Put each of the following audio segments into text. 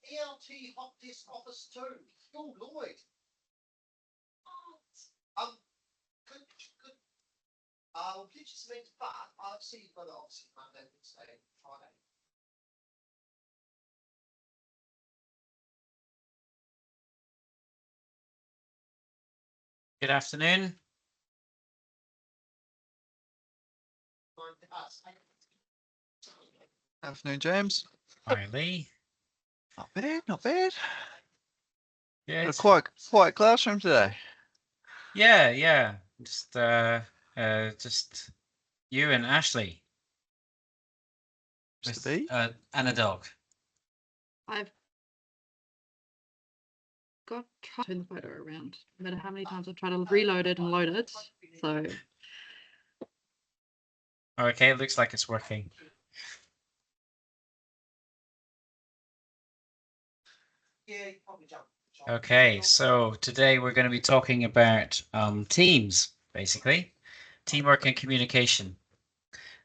ELT hot disk office 2. Oh, Lloyd. Could just means, but I'll see you for obviously Monday, Wednesday, Friday. Good afternoon. Afternoon, James. Hi, Lee. Not bad, not bad. Good. Got a quiet classroom today. Yeah. Just you and Ashley. Mr. B. And a dog. I've got to turn the photo around, no matter how many times I've tried to reload it and load it. So Okay, it looks like it's working. Yeah, you probably jump. Okay, so today we're going to be talking about teams, basically, teamwork and communication.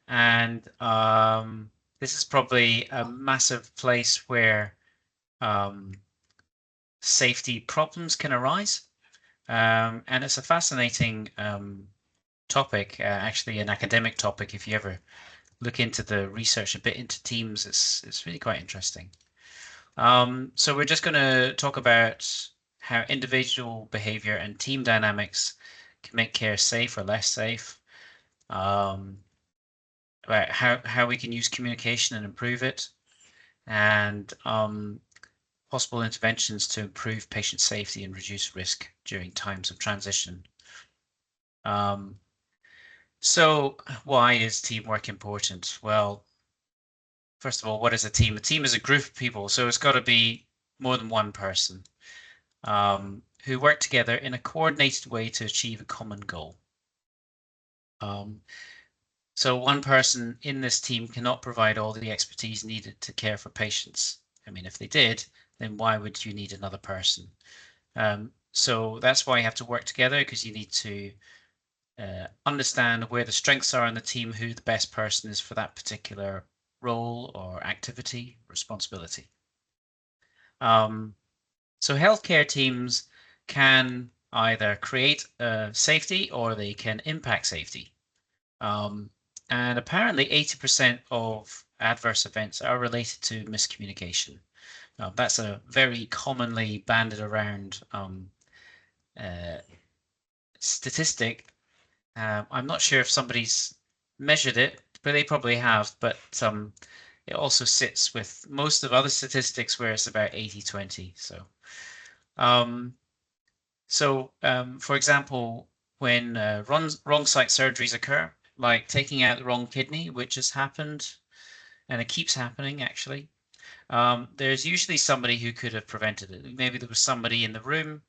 And this is probably a massive place where safety problems can arise. And it's a fascinating topic, actually an academic topic. If you ever look into the research a bit into teams, it's really quite interesting. So we're just going to talk about how individual behavior and team dynamics can make care safe or less safe. About how we can use communication and improve it, and possible interventions to improve patient safety and reduce risk during times of transition. So why is teamwork important? Well, first of all, what is a team? A team is a group of people, so it's got to be more than one person who work together in a coordinated way to achieve a common goal. So one person in this team cannot provide all the expertise needed to care for patients. I mean, if they did, then why would you need another person? So that's why you have to work together, because you need to understand where the strengths are in the team, who the best person is for that particular role or activity, responsibility. So healthcare teams can either create safety or they can impact safety. And apparently 80% of adverse events are related to miscommunication. That's a very commonly banded around statistic. I'm not sure if somebody's measured it, but they probably have. But it also sits with most of other statistics where it's about 80-20. So, for example, when wrong site surgeries occur, like taking out the wrong kidney, which has happened, and it keeps happening actually, there's usually somebody who could have prevented it. Maybe there was somebody in the room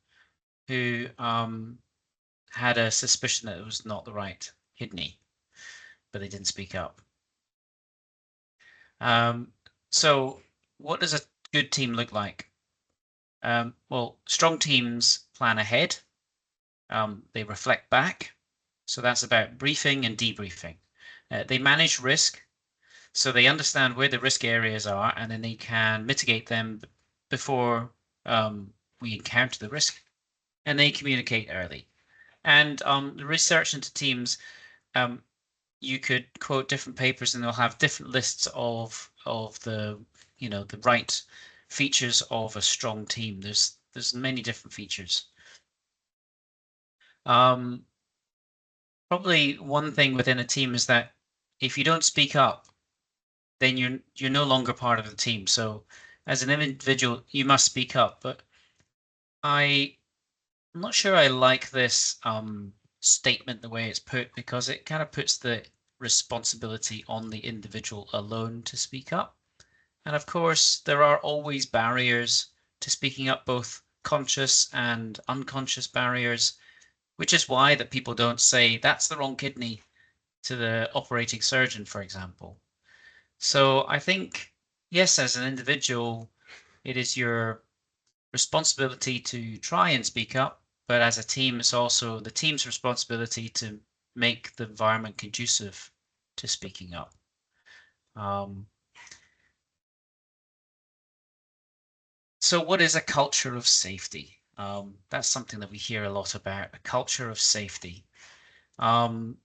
who had a suspicion that it was not the right kidney, but they didn't speak up. So what does a good team look like? Well, strong teams plan ahead. They reflect back. So that's about briefing and debriefing. They manage risk. So they understand where the risk areas are, and then they can mitigate them before we encounter the risk. And they communicate early. And the research into teams, you could quote different papers, and they'll have different lists of the the right features of a strong team. There's many different features. Probably one thing within a team is that if you don't speak up, then you're no longer part of the team. So as an individual, you must speak up. But I'm not sure I like this statement the way it's put, because it kind of puts the responsibility on the individual alone to speak up. And of course, there are always barriers to speaking up, both conscious and unconscious barriers, which is why that people don't say that's the wrong kidney to the operating surgeon, for example. So I think, yes, as an individual, it is your responsibility to try and speak up, but as a team, it's also the team's responsibility to make the environment conducive to speaking up. So what is a culture of safety? That's something that we hear a lot about, a culture of safety. What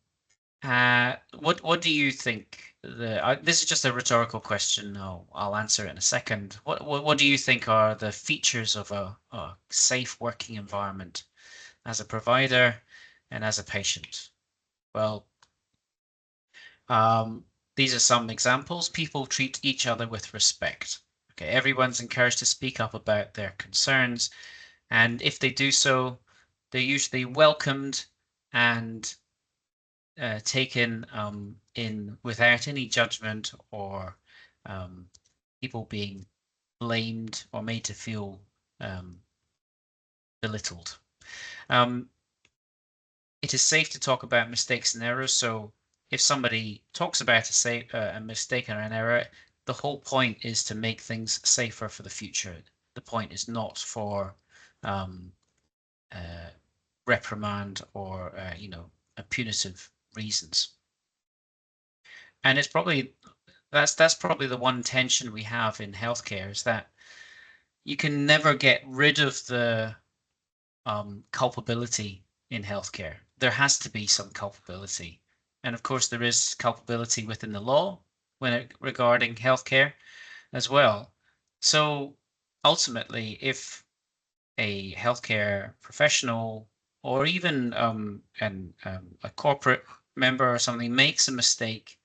do you think? This is just a rhetorical question. I'll answer it in a second. What do you think are the features of a safe working environment as a provider and as a patient? Well, these are some examples. People treat each other with respect. Okay, everyone's encouraged to speak up about their concerns, and if they do so, they're usually welcomed and taken in without any judgment or people being blamed or made to feel belittled. It is safe to talk about mistakes and errors. So if somebody talks about a mistake or an error, the whole point is to make things safer for the future. The point is not for reprimand or punitive reasons. And it's probably that's probably the one tension we have in healthcare, is that you can never get rid of the culpability in healthcare. There has to be some culpability, and of course there is culpability within the law regarding healthcare as well. So ultimately, if a healthcare professional or even a corporate member or something makes a mistake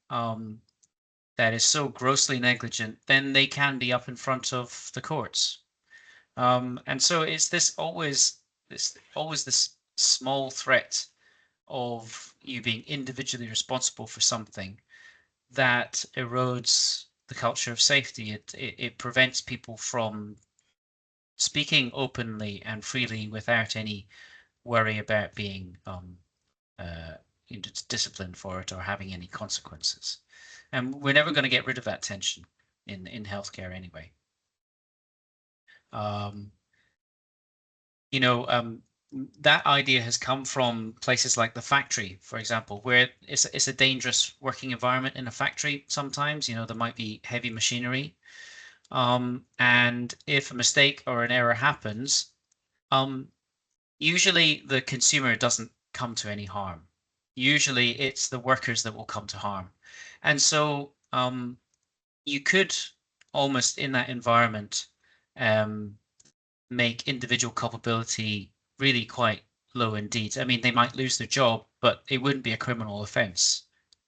that is so grossly negligent, then they can be up in front of the courts. And so it's this small threat of you being individually responsible for something that erodes the culture of safety. It prevents people from speaking openly and freely without any worry about being disciplined for it or having any consequences. And we're never going to get rid of that tension in healthcare anyway. That idea has come from places like the factory, for example, where it's a dangerous working environment in a factory. Sometimes, there might be heavy machinery. And if a mistake or an error happens, usually the consumer doesn't come to any harm. Usually it's the workers that will come to harm. And so you could almost in that environment make individual culpability really quite low indeed. I mean, they might lose their job, but it wouldn't be a criminal offense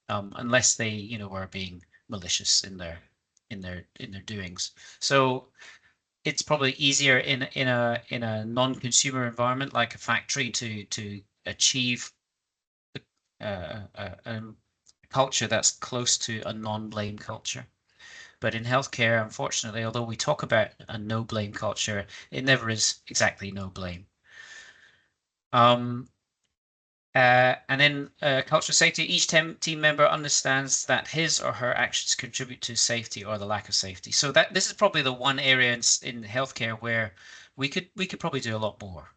unless they, were being malicious in their doings. So it's probably easier in a non-consumer environment like a factory to achieve a culture that's close to a non-blame culture. But in healthcare, unfortunately, although we talk about a no-blame culture, it never is exactly no blame. And then culture of safety, each team member understands that his or her actions contribute to safety or the lack of safety. So this is probably the one area in healthcare where we could probably do a lot more.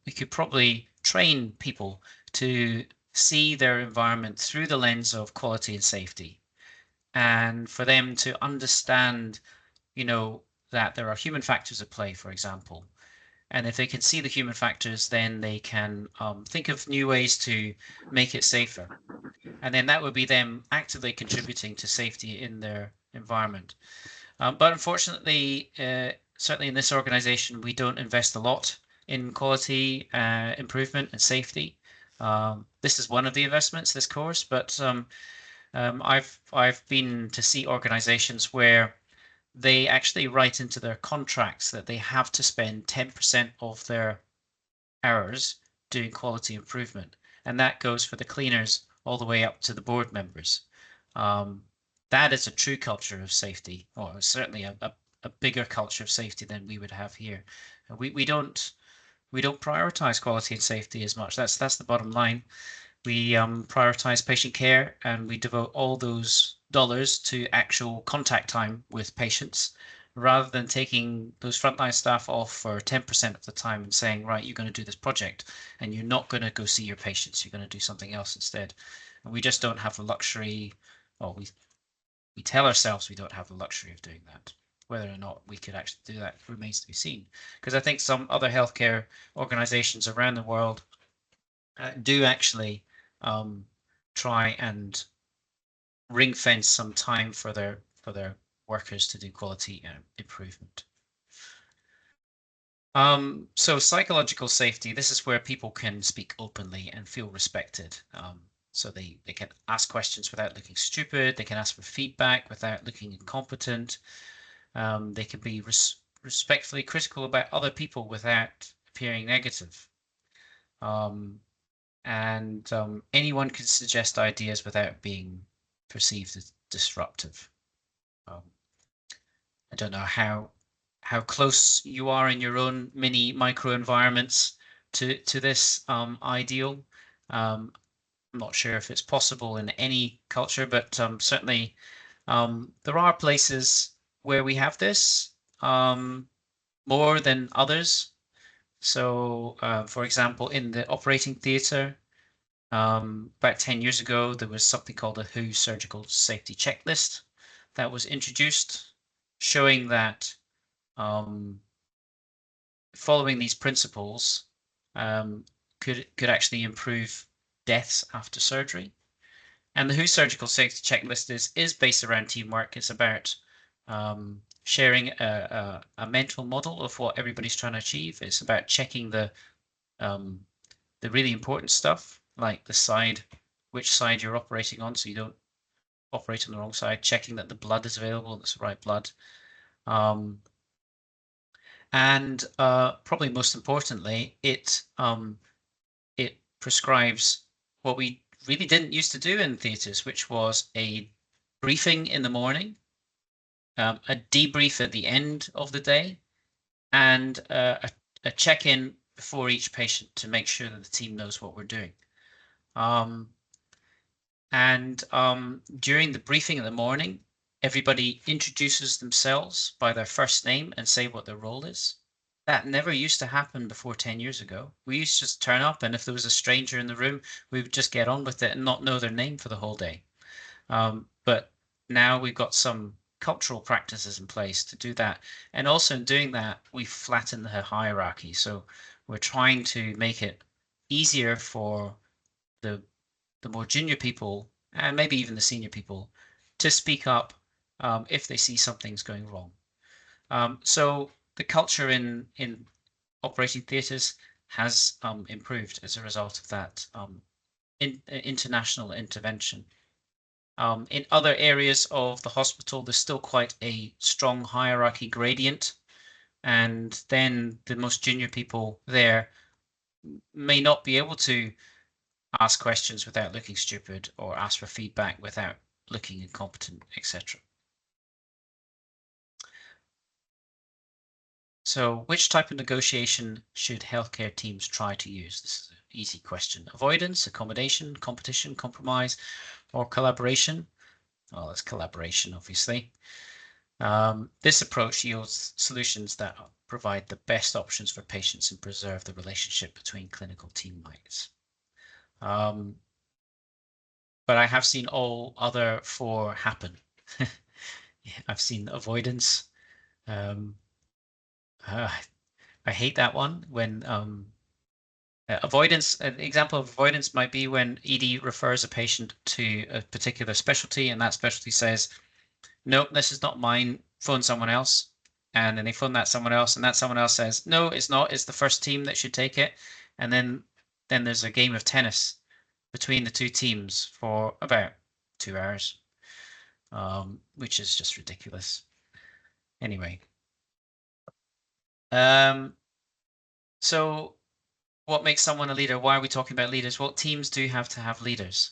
We could probably train people to see their environment through the lens of quality and safety, and for them to understand, that there are human factors at play, for example. And if they can see the human factors, then they can think of new ways to make it safer. And then that would be them actively contributing to safety in their environment. But unfortunately, certainly in this organization, we don't invest a lot in quality improvement and safety. This is one of the investments, this course, but I've been to see organizations where they actually write into their contracts that they have to spend 10% of their hours doing quality improvement. And that goes for the cleaners all the way up to the board members. That is a true culture of safety, or certainly a bigger culture of safety than we would have here. We don't prioritize quality and safety as much. That's the bottom line. We prioritize patient care, and we devote all those dollars to actual contact time with patients, rather than taking those frontline staff off for 10% of the time and saying, right, you're going to do this project and you're not going to go see your patients, you're going to do something else instead. And we just don't have the luxury, or we tell ourselves we don't have the luxury of doing that. whether or not we could actually do that remains to be seen. Because I think some other healthcare organizations around the world do actually try and ring fence some time for their workers to do quality improvement. So psychological safety, this is where people can speak openly and feel respected. So they can ask questions without looking stupid. They can ask for feedback without looking incompetent. They can be respectfully critical about other people without appearing negative. Anyone can suggest ideas without being perceived as disruptive. I don't know how close you are in your own mini micro environments to this ideal. I'm not sure if it's possible in any culture, but certainly there are places where we have this more than others. So, for example, in the operating theatre, about 10 years ago, there was something called a WHO Surgical Safety Checklist that was introduced, showing that following these principles could actually improve deaths after surgery. And the WHO Surgical Safety Checklist is based around teamwork. It's about sharing a mental model of what everybody's trying to achieve. It's about checking the really important stuff, like which side you're operating on, so you don't operate on the wrong side, checking that the blood is available, that's the right blood. And probably most importantly, it prescribes what we really didn't used to do in theatres, which was a briefing in the morning, a debrief at the end of the day, and a check-in before each patient to make sure that the team knows what we're doing. During the briefing in the morning, everybody introduces themselves by their first name and say what their role is. That never used to happen before 10 years ago. We used to just turn up, and if there was a stranger in the room, we would just get on with it and not know their name for the whole day. But now we've got some cultural practices in place to do that. And also in doing that, we flatten the hierarchy. So we're trying to make it easier for the more junior people, and maybe even the senior people, to speak up if they see something's going wrong. So the culture in operating theatres has improved as a result of that international intervention. In other areas of the hospital, there's still quite a strong hierarchy gradient, and then the most junior people there may not be able to ask questions without looking stupid or ask for feedback without looking incompetent, etc. So which type of negotiation should healthcare teams try to use? This is an easy question. Avoidance, accommodation, competition, compromise, or collaboration? Well, it's collaboration, obviously. This approach yields solutions that provide the best options for patients and preserve the relationship between clinical teammates. But I have seen all other four happen. I've seen avoidance. I hate that one when avoidance. An example of avoidance might be when ED refers a patient to a particular specialty, and that specialty says, "Nope, this is not mine. Phone someone else." And then they phone that someone else, and that someone else says, "No, it's not. It's the first team that should take it." And then there's a game of tennis between the two teams for about 2 hours, which is just ridiculous. Anyway. So what makes someone a leader? Why are we talking about leaders? Well, teams do have to have leaders.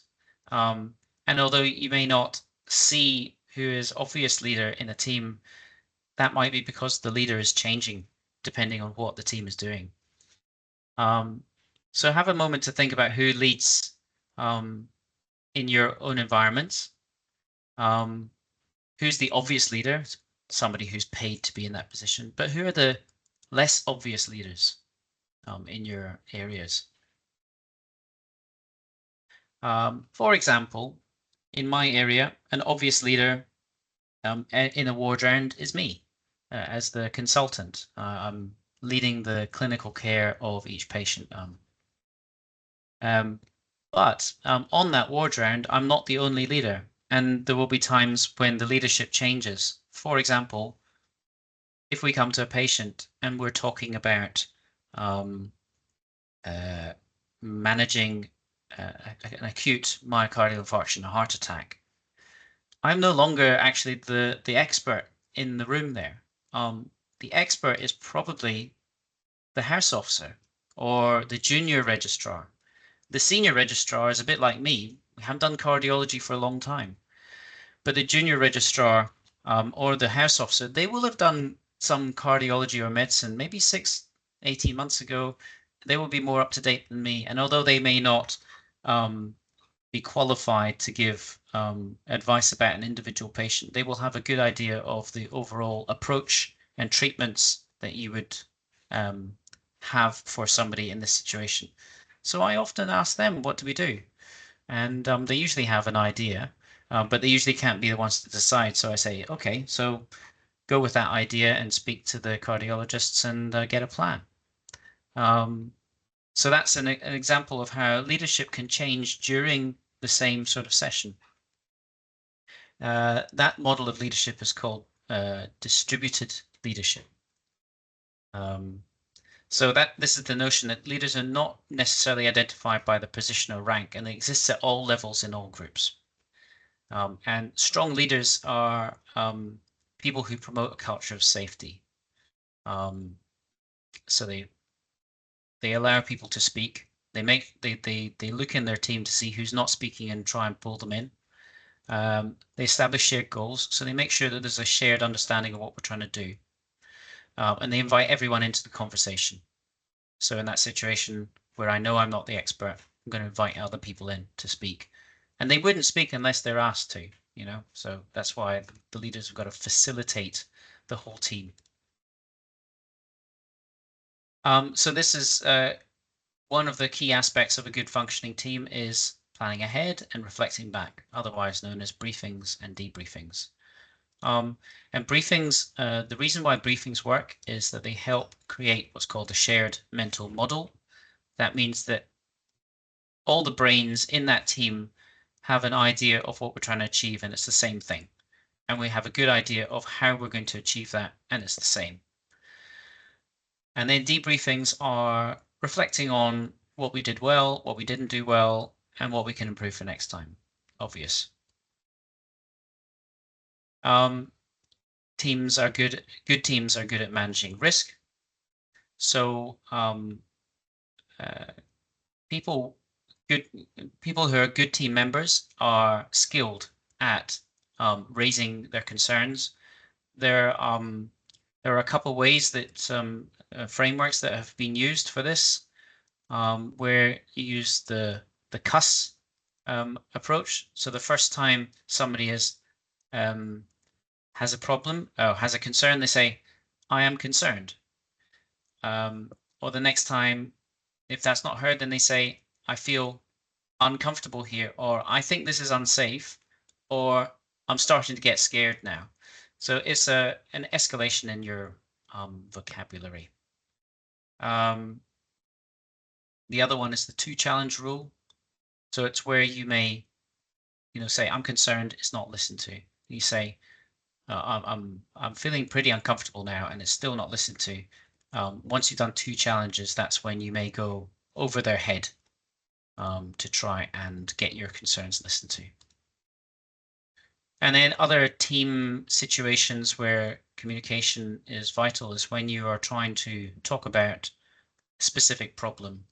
And although you may not see who is obvious leader in a team, that might be because the leader is changing depending on what the team is doing. So have a moment to think about who leads in your own environment. Who's the obvious leader? Somebody who's paid to be in that position. But who are the less obvious leaders in your areas? For example, in my area, an obvious leader in a ward round is me. as the consultant. I'm leading the clinical care of each patient. But on that ward round, I'm not the only leader, and there will be times when the leadership changes. For example, if we come to a patient and we're talking about managing an acute myocardial infarction, a heart attack, I'm no longer actually the expert in the room there. The expert is probably the house officer or the junior registrar. The senior registrar is a bit like me. We haven't done cardiology for a long time. But the junior registrar or the house officer, they will have done some cardiology or medicine maybe 18 months ago. They will be more up to date than me. And although they may not be qualified to give advice about an individual patient, they will have a good idea of the overall approach and treatments that you would have for somebody in this situation. So I often ask them, what do we do? And they usually have an idea, but they usually can't be the ones to decide. So I say, okay, so go with that idea and speak to the cardiologists and get a plan. So that's an example of how leadership can change during the same sort of session. That model of leadership is called distributed leadership. So this is the notion that leaders are not necessarily identified by the position or rank, and they exist at all levels in all groups. And strong leaders are people who promote a culture of safety. So they allow people to speak. They look in their team to see who's not speaking and try and pull them in. They establish shared goals, so they make sure that there's a shared understanding of what we're trying to do. And they invite everyone into the conversation. So in that situation where I know I'm not the expert, I'm going to invite other people in to speak. And they wouldn't speak unless they're asked to, you know, so that's why the leaders have got to facilitate the whole team. So this is one of the key aspects of a good functioning team is planning ahead and reflecting back, otherwise known as briefings and debriefings. And briefings, the reason why briefings work is that they help create what's called a shared mental model. That means that all the brains in that team have an idea of what we're trying to achieve, and it's the same thing. And we have a good idea of how we're going to achieve that, and it's the same. And then debriefings are reflecting on what we did well, what we didn't do well, and what we can improve for next time. Obvious. Teams are good teams are good at managing risk. So people who are good team members are skilled at raising their concerns. There are a couple ways that frameworks that have been used for this, where you use the CUS approach. So the first time somebody has a problem, has a concern, they say, I am concerned. Or the next time, if that's not heard, then they say, I feel uncomfortable here, or I think this is unsafe, or I'm starting to get scared now. So it's an escalation in your vocabulary. The other one is the 2 challenge rule. So it's where you may, say, I'm concerned, it's not listened to. You say, I'm feeling pretty uncomfortable now, and it's still not listened to. Once you've done 2 challenges, that's when you may go over their head to try and get your concerns listened to. And then other team situations where communication is vital is when you are trying to talk about a specific problem.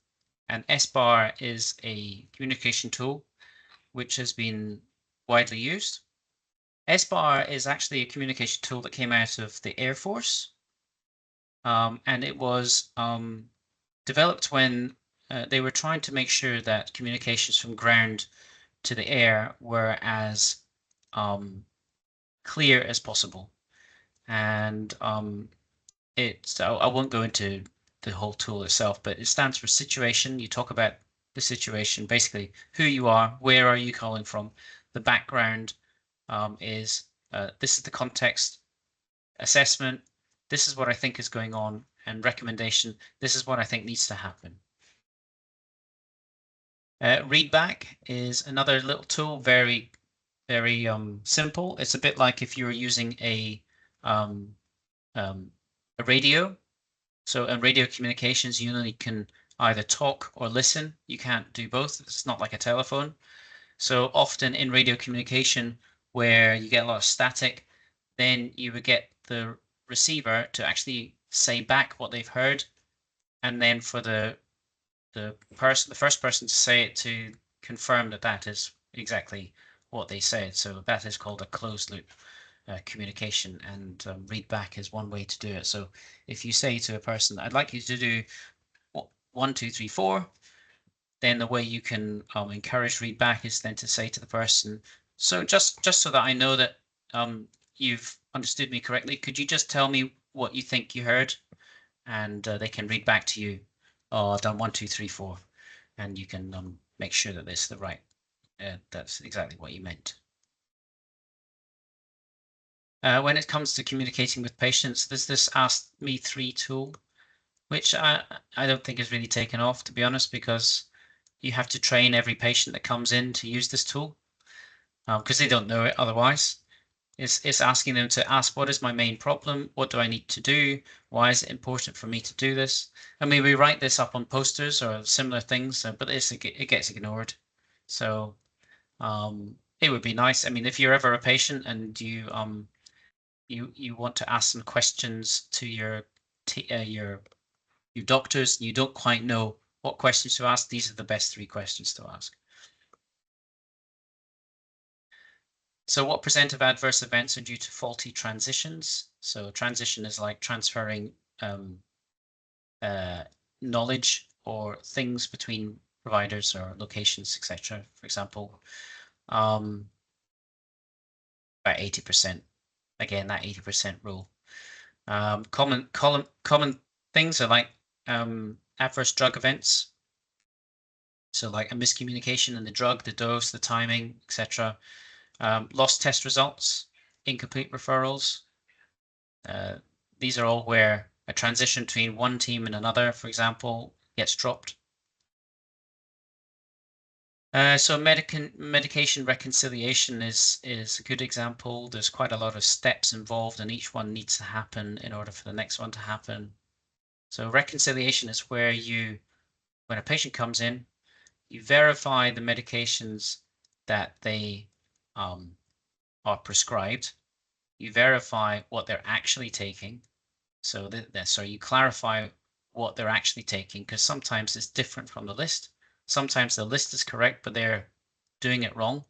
And SBAR is a communication tool which has been widely used. SBAR is actually a communication tool that came out of the Air Force, and it was developed when they were trying to make sure that communications from ground to the air were as clear as possible. And I won't go into the whole tool itself, but it stands for situation. You talk about the situation, basically who you are, where are you calling from, the background is this is the context, assessment, this is what I think is going on, and recommendation, this is what I think needs to happen. Readback is another little tool, very simple. It's a bit like if you're using a radio. So in radio communications, you only can either talk or listen. You can't do both. It's not like a telephone. So often in radio communication, where you get a lot of static, then you would get the receiver to actually say back what they've heard, and then for the first person to say it to confirm that that is exactly what they said. So that is called a closed loop communication, and read back is one way to do it. So if you say to a person, I'd like you to do 1, 2, 3, 4, then the way you can encourage read back is then to say to the person, so just so that I know that you've understood me correctly, could you just tell me what you think you heard? And they can read back to you, oh, I've done 1, 2, 3, 4, and you can make sure that it's the right, that's exactly what you meant. When it comes to communicating with patients, there's this Ask Me 3 tool, which I don't think is really taken off, to be honest, because you have to train every patient that comes in to use this tool, because they don't know it otherwise. It's asking them to ask, what is my main problem? What do I need to do? Why is it important for me to do this? I mean, we write this up on posters or similar things, but it gets ignored. So it would be nice. I mean, if you're ever a patient and you want to ask some questions to your doctors, and you don't quite know what questions to ask, these are the best 3 questions to ask. So what % of adverse events are due to faulty transitions? So transition is like transferring knowledge or things between providers or locations, etc. For example, about 80%. Again, that 80% rule. Common things are like adverse drug events. So like a miscommunication in the drug, the dose, the timing, etc. Lost test results, incomplete referrals. These are all where a transition between one team and another, for example, gets dropped. So medication reconciliation is a good example. There's quite a lot of steps involved, and each one needs to happen in order for the next one to happen. So reconciliation is where when a patient comes in, you verify the medications that they are prescribed. You verify what they're actually taking. So you clarify what they're actually taking, because sometimes it's different from the list. Sometimes the list is correct, but they're doing it wrong.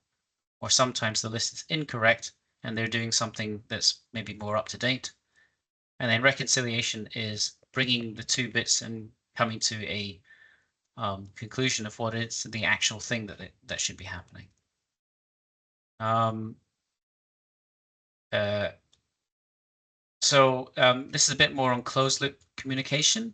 Or sometimes the list is incorrect and they're doing something that's maybe more up to date. And then reconciliation is bringing the 2 bits and coming to a conclusion of what is the actual thing that should be happening. So this is a bit more on closed loop communication.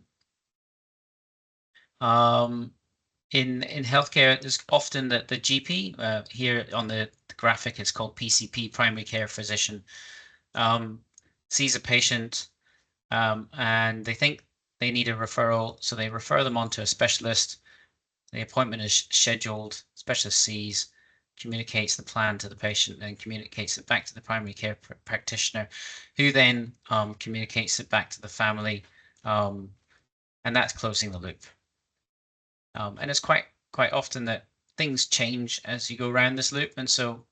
In healthcare, there's often the GP, here on the graphic, it's called PCP, primary care physician, sees a patient and they think they need a referral, so they refer them on to a specialist. The appointment is scheduled, specialist sees, communicates the plan to the patient, and communicates it back to the primary care practitioner, who then communicates it back to the family, and that's closing the loop. And it's quite often that things change as you go around this loop, and so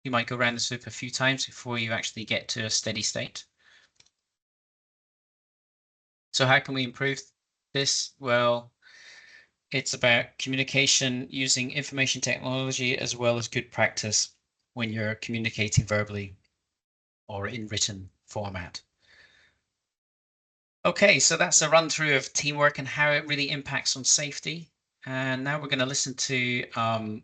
you might go around this loop a few times before you actually get to a steady state. So how can we improve this? Well, it's about communication using information technology as well as good practice when you're communicating verbally or in written format. Okay, so that's a run through of teamwork and how it really impacts on safety. And now we're going to listen to an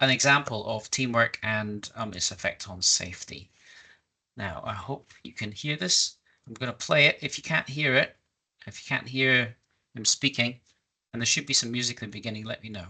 example of teamwork and its effect on safety. Now, I hope you can hear this. I'm going to play it. If you can't hear it, if you can't hear him speaking, and there should be some music in the beginning, let me know.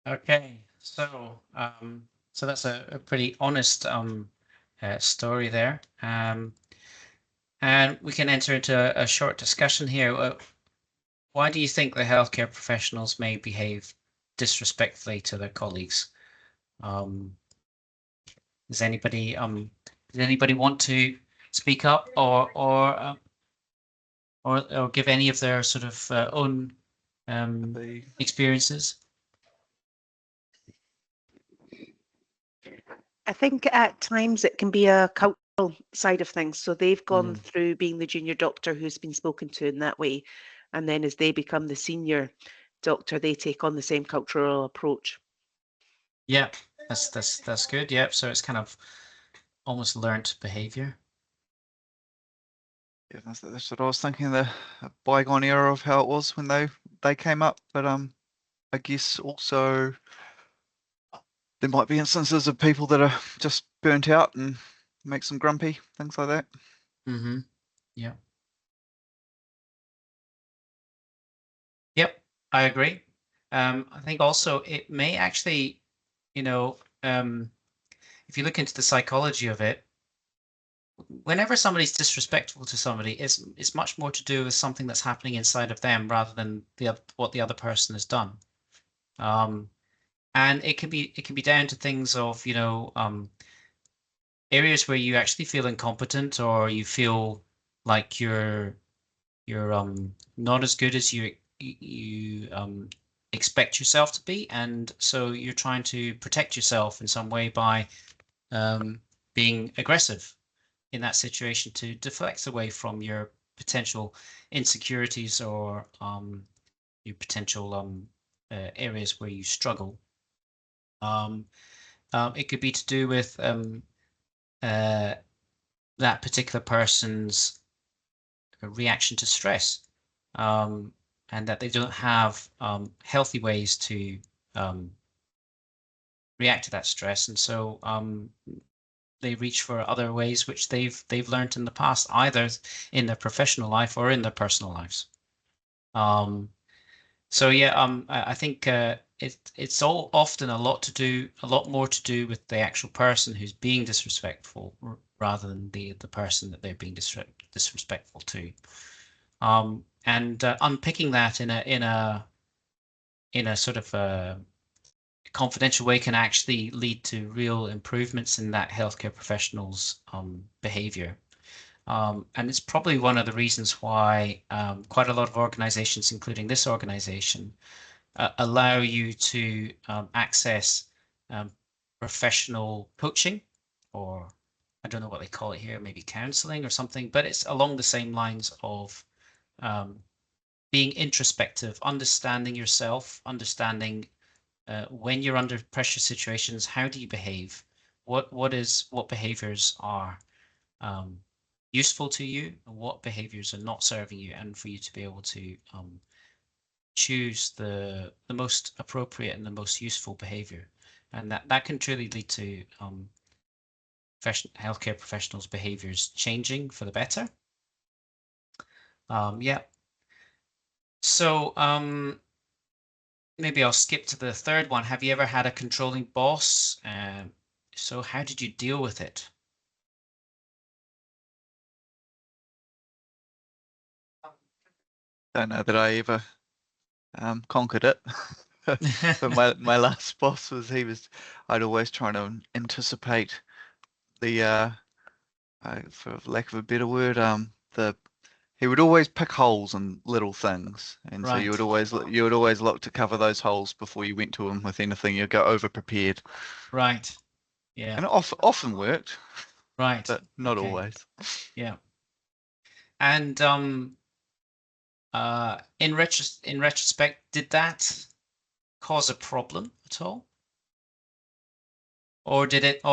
Okay, so so that's a pretty honest story there. And we can enter into a short discussion here. Why do you think the healthcare professionals may behave disrespectfully to their colleagues? Does anybody want to speak up or give any of their sort of own The experiences? I think at times it can be a cultural side of things. So they've gone through being the junior doctor who's been spoken to in that way. And then as they become the senior doctor, they take on the same cultural approach. Yeah, that's good. Yep. So it's kind of almost learnt behavior. yeah, that's what I was thinking. The bygone era of how it was when they came up, but I guess also there might be instances of people that are just burnt out and makes them grumpy, things like that. Mm-hmm. Yeah. Yep, I agree. I think also it may actually, you know, if you look into the psychology of it, whenever somebody's disrespectful to somebody, it's much more to do with something that's happening inside of them rather than what the other person has done. And it can be down to things of, areas where you actually feel incompetent or you feel like you're not as good as you expect yourself to be, and so you're trying to protect yourself in some way by being aggressive in that situation to deflect away from your potential insecurities or your potential areas where you struggle. It could be to do with that particular person's reaction to stress, and that they don't have healthy ways to react to that stress, and so they reach for other ways which they've learned in the past, either in their professional life or in their personal lives. So yeah, I think it's all often a lot more to do with the actual person who's being disrespectful rather than the person that they're being disrespectful to. And unpicking that in a sort of a confidential way can actually lead to real improvements in that healthcare professional's behavior. And it's probably one of the reasons why quite a lot of organizations, including this organization, allow you to access professional coaching, or I don't know what they call it here, maybe counseling or something, but it's along the same lines of being introspective, understanding yourself, understanding when you're under pressure situations, how do you behave? What behaviors are useful to you, and what behaviors are not serving you, and for you to be able to choose the most appropriate and the most useful behavior, and that can truly lead to healthcare professionals' behaviors changing for the better. Yeah. So maybe I'll skip to the third one. Have you ever had a controlling boss? So how did you deal with it? Don't know that I ever conquered it. But my last boss I'd always try to anticipate the for lack of a better word, he would always pick holes in little things, and so you would always look to cover those holes before you went to him with anything. You'd go over prepared. Right. Yeah. And it often worked. Right. But not Okay. always. Yeah. And in retrospect, did that cause a problem at all? Or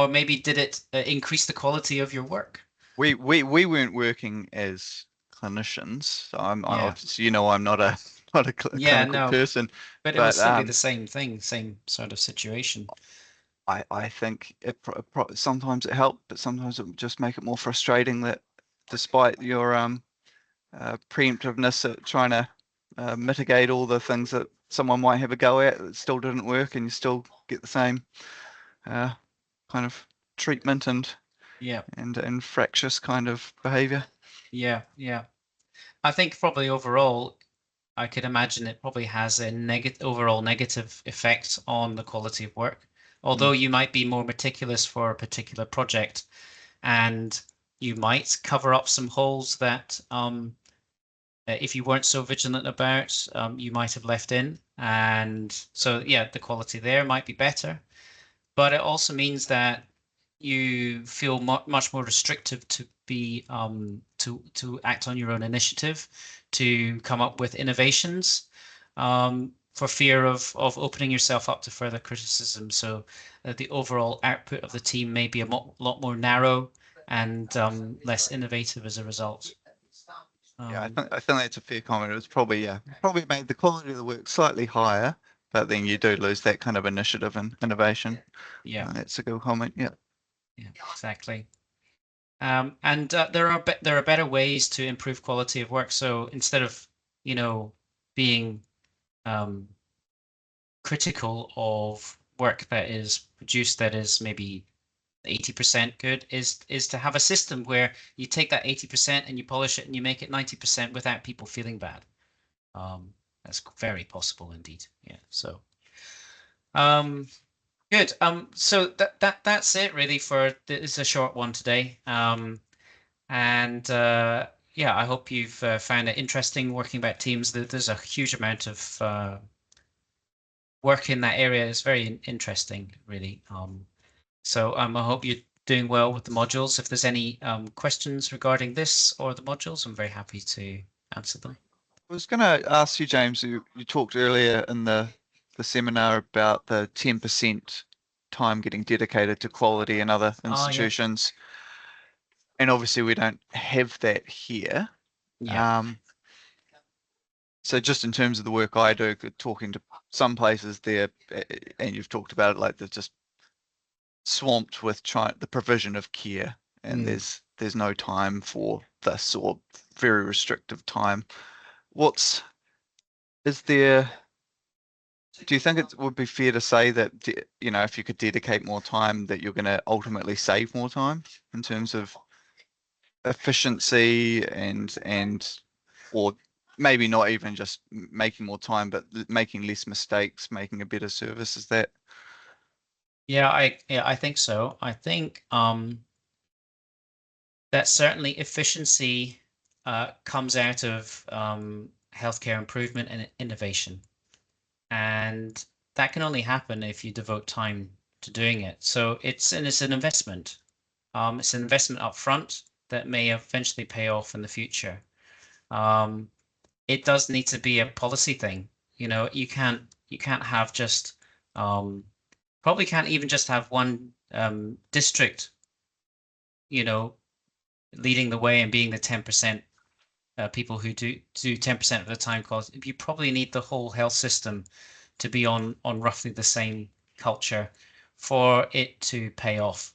maybe did it increase the quality of your work? We weren't working as clinicians, so I'm not a clinical person. But it was simply the same thing, same sort of situation. I think sometimes it helped, but sometimes it would just make it more frustrating that despite your preemptiveness at trying to mitigate all the things that someone might have a go at that still didn't work, and you still get the same kind of treatment and Yeah. and fractious kind of behavior. Yeah. Yeah. I think probably overall, I could imagine it probably has a overall negative effect on the quality of work. Although you might be more meticulous for a particular project, and you might cover up some holes that if you weren't so vigilant about, you might have left in. And so, yeah, the quality there might be better. But it also means that you feel much more restrictive to be to act on your own initiative, to come up with innovations, for fear of opening yourself up to further criticism. So the overall output of the team may be a lot more narrow and less innovative as a result. Yeah, I think that's a fair comment. It was probably probably made the quality of the work slightly higher, but then you do lose that kind of initiative and innovation. Yeah. That's a good comment. Yeah. Yeah, exactly. And there are better ways to improve quality of work. So instead of, being critical of work that is produced that is maybe 80% good, is to have a system where you take that 80% and you polish it and you make it 90% without people feeling bad. That's very possible indeed. Yeah. So good. So that's it really for it's a short one today. And yeah, I hope you've found it interesting working about teams. There's a huge amount of work in that area. It's very interesting, really. So I hope you're doing well with the modules. If there's any questions regarding this or the modules, I'm very happy to answer them. I was going to ask you, James, you talked earlier in the seminar about the 10% time getting dedicated to quality in other yeah. institutions. And obviously we don't have that here. Yeah. So just in terms of the work I do, talking to some places there, and you've talked about it, like they're just swamped with the provision of care, and there's no time for this, or very restrictive time. Do you think it would be fair to say that, if you could dedicate more time, that you're going to ultimately save more time in terms of efficiency or maybe not even just making more time, but making less mistakes, making a better service? Is that? Yeah, I think so. I think that certainly efficiency comes out of healthcare improvement and innovation. And that can only happen if you devote time to doing it. So it's an investment. It's an investment up front that may eventually pay off in the future. It does need to be a policy thing. You can't have just probably can't even just have one district, leading the way and being the 10% people who do 10% of the time quality. You probably need the whole health system to be on roughly the same culture for it to pay off.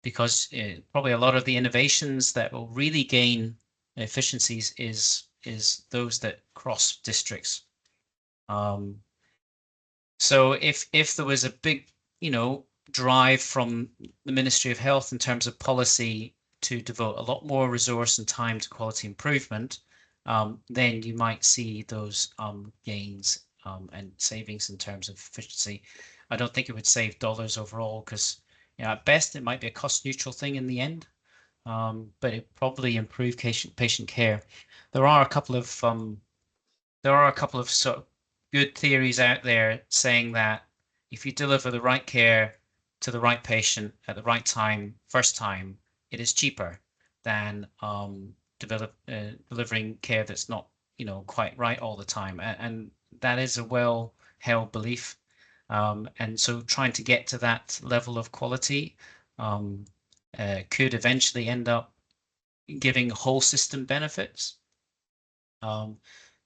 Because probably a lot of the innovations that will really gain efficiencies is those that cross districts. So if there was a big, drive from the Ministry of Health in terms of policy to devote a lot more resource and time to quality improvement, then you might see those gains and savings in terms of efficiency. I don't think it would save dollars overall, because at best it might be a cost neutral thing in the end, but it probably improve patient care. There are a couple of sort of good theories out there saying that if you deliver the right care to the right patient at the right time, first time, it is cheaper than delivering care that's not, quite right all the time. And that is a well-held belief. And so trying to get to that level of quality could eventually end up giving whole system benefits,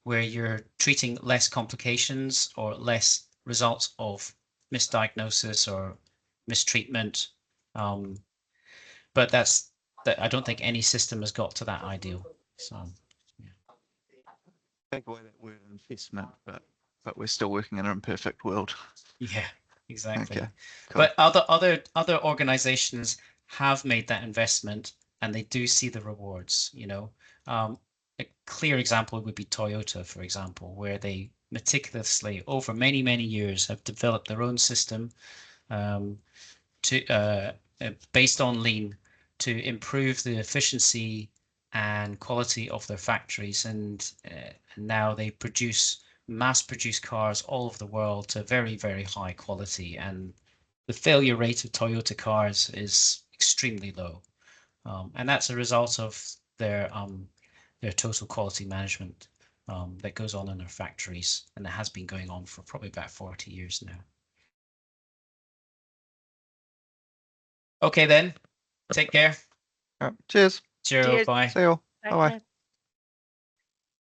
where you're treating less complications or less results of misdiagnosis or mistreatment. But I don't think any system has got to that ideal. So, yeah. take away that word investment, but we're still working in an imperfect world. Yeah, exactly. Okay, cool. But other organizations have made that investment and they do see the rewards, you know. A clear example would be Toyota, for example, where they meticulously over many, many years have developed their own system based on lean to improve the efficiency and quality of their factories, and now they mass produce cars all over the world to very, very high quality, and the failure rate of Toyota cars is extremely low, and that's a result of their total quality management that goes on in their factories, and it has been going on for probably about 40 years now. Okay then, take care. Cheers. Cheerio, Cheers. bye. See you all. Bye Bye-bye. now.